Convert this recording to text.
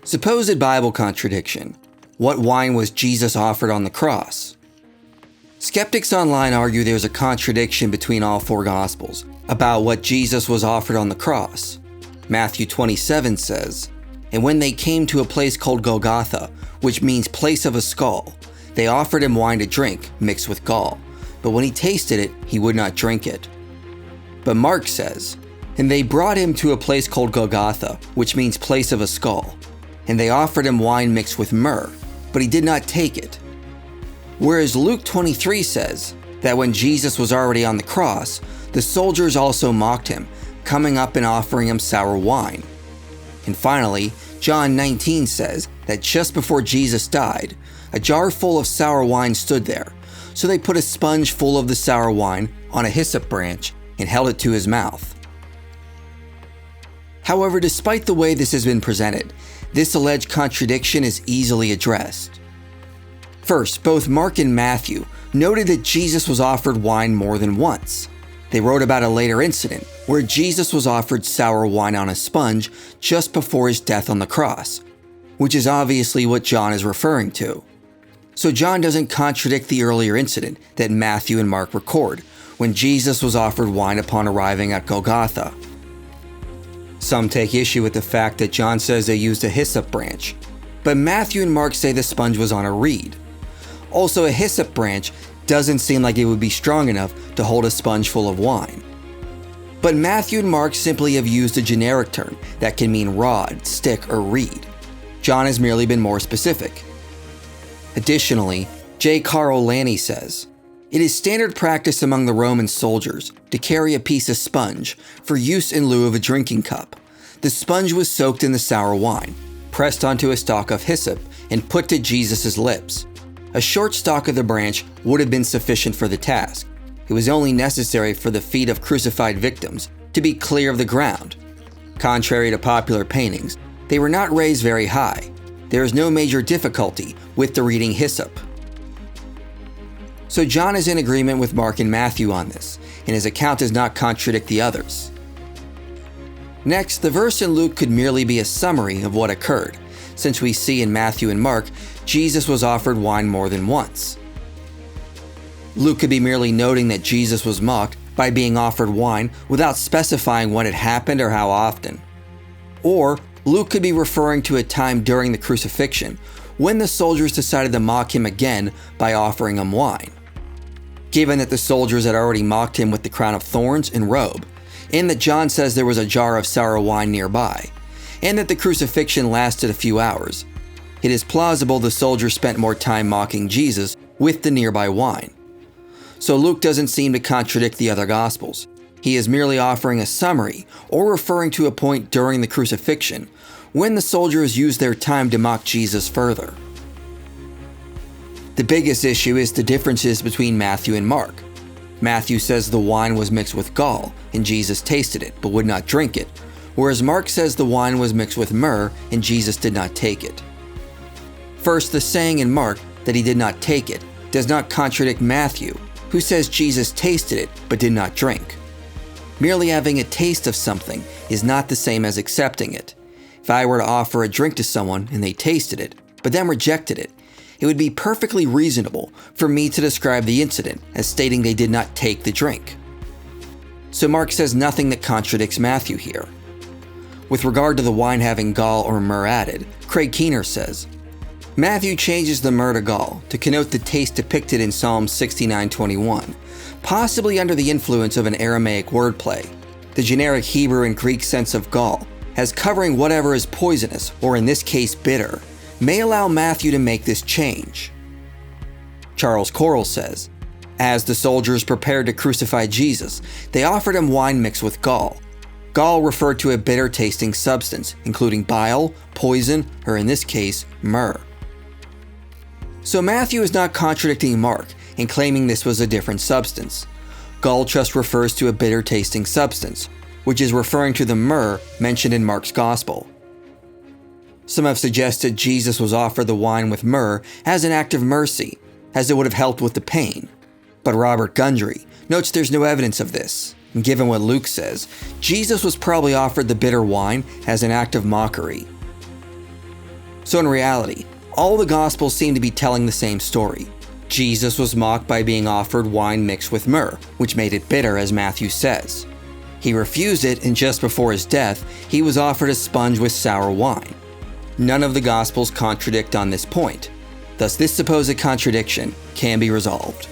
Supposed Bible contradiction. What wine was Jesus offered on the cross? Skeptics online argue there's a contradiction between all four Gospels about what Jesus was offered on the cross. Matthew 27 says, "And when they came to a place called Golgotha, which means place of a skull, they offered him wine to drink, mixed with gall. But when he tasted it, he would not drink it." But Mark says, "And they brought him to a place called Golgotha, which means place of a skull. And they offered him wine mixed with myrrh, but he did not take it." Whereas Luke 23 says that when Jesus was already on the cross, the soldiers also mocked him, coming up and offering him sour wine. And finally, John 19 says that just before Jesus died, a jar full of sour wine stood there. So they put a sponge full of the sour wine on a hyssop branch and held it to his mouth. However, despite the way this has been presented, this alleged contradiction is easily addressed. First, both Mark and Matthew noted that Jesus was offered wine more than once. They wrote about a later incident where Jesus was offered sour wine on a sponge just before his death on the cross, which is obviously what John is referring to. So John doesn't contradict the earlier incident that Matthew and Mark record, when Jesus was offered wine upon arriving at Golgotha. Some take issue with the fact that John says they used a hyssop branch, but Matthew and Mark say the sponge was on a reed. Also, a hyssop branch doesn't seem like it would be strong enough to hold a sponge full of wine. But Matthew and Mark simply have used a generic term that can mean rod, stick, or reed. John has merely been more specific. Additionally, J. Carl Lanny says, "It is standard practice among the Roman soldiers to carry a piece of sponge for use in lieu of a drinking cup. The sponge was soaked in the sour wine, pressed onto a stalk of hyssop, and put to Jesus' lips. A short stalk of the branch would have been sufficient for the task. It was only necessary for the feet of crucified victims to be clear of the ground. Contrary to popular paintings, they were not raised very high. There is no major difficulty with the reading hyssop." So John is in agreement with Mark and Matthew on this, and his account does not contradict the others. Next, the verse in Luke could merely be a summary of what occurred, since we see in Matthew and Mark, Jesus was offered wine more than once. Luke could be merely noting that Jesus was mocked by being offered wine without specifying when it happened or how often. Or Luke could be referring to a time during the crucifixion when the soldiers decided to mock him again by offering him wine. Given that the soldiers had already mocked him with the crown of thorns and robe, and that John says there was a jar of sour wine nearby, and that the crucifixion lasted a few hours, it is plausible the soldiers spent more time mocking Jesus with the nearby wine. So Luke doesn't seem to contradict the other Gospels. He is merely offering a summary or referring to a point during the crucifixion when the soldiers used their time to mock Jesus further. The biggest issue is the differences between Matthew and Mark. Matthew says the wine was mixed with gall and Jesus tasted it but would not drink it, whereas Mark says the wine was mixed with myrrh and Jesus did not take it. First, the saying in Mark that he did not take it does not contradict Matthew, who says Jesus tasted it but did not drink. Merely having a taste of something is not the same as accepting it. If I were to offer a drink to someone and they tasted it, but then rejected it, it would be perfectly reasonable for me to describe the incident as stating they did not take the drink. So Mark says nothing that contradicts Matthew here. With regard to the wine having gall or myrrh added, Craig Keener says, Matthew changes the myrrh to gall to connote the taste depicted in Psalm 69:21, possibly under the influence of an Aramaic wordplay. The generic Hebrew and Greek sense of gall, as covering whatever is poisonous, or in this case bitter, may allow Matthew to make this change. Charles Correll says, as the soldiers prepared to crucify Jesus, they offered him wine mixed with gall. Gall referred to a bitter-tasting substance, including bile, poison, or in this case, myrrh. So Matthew is not contradicting Mark in claiming this was a different substance. Gall just refers to a bitter-tasting substance, which is referring to the myrrh mentioned in Mark's Gospel. Some have suggested Jesus was offered the wine with myrrh as an act of mercy, as it would have helped with the pain. But Robert Gundry notes there's no evidence of this, and given what Luke says, Jesus was probably offered the bitter wine as an act of mockery. So in reality, all the Gospels seem to be telling the same story. Jesus was mocked by being offered wine mixed with myrrh, which made it bitter, as Matthew says. He refused it, and just before his death, he was offered a sponge with sour wine. None of the Gospels contradict on this point. Thus, this supposed contradiction can be resolved.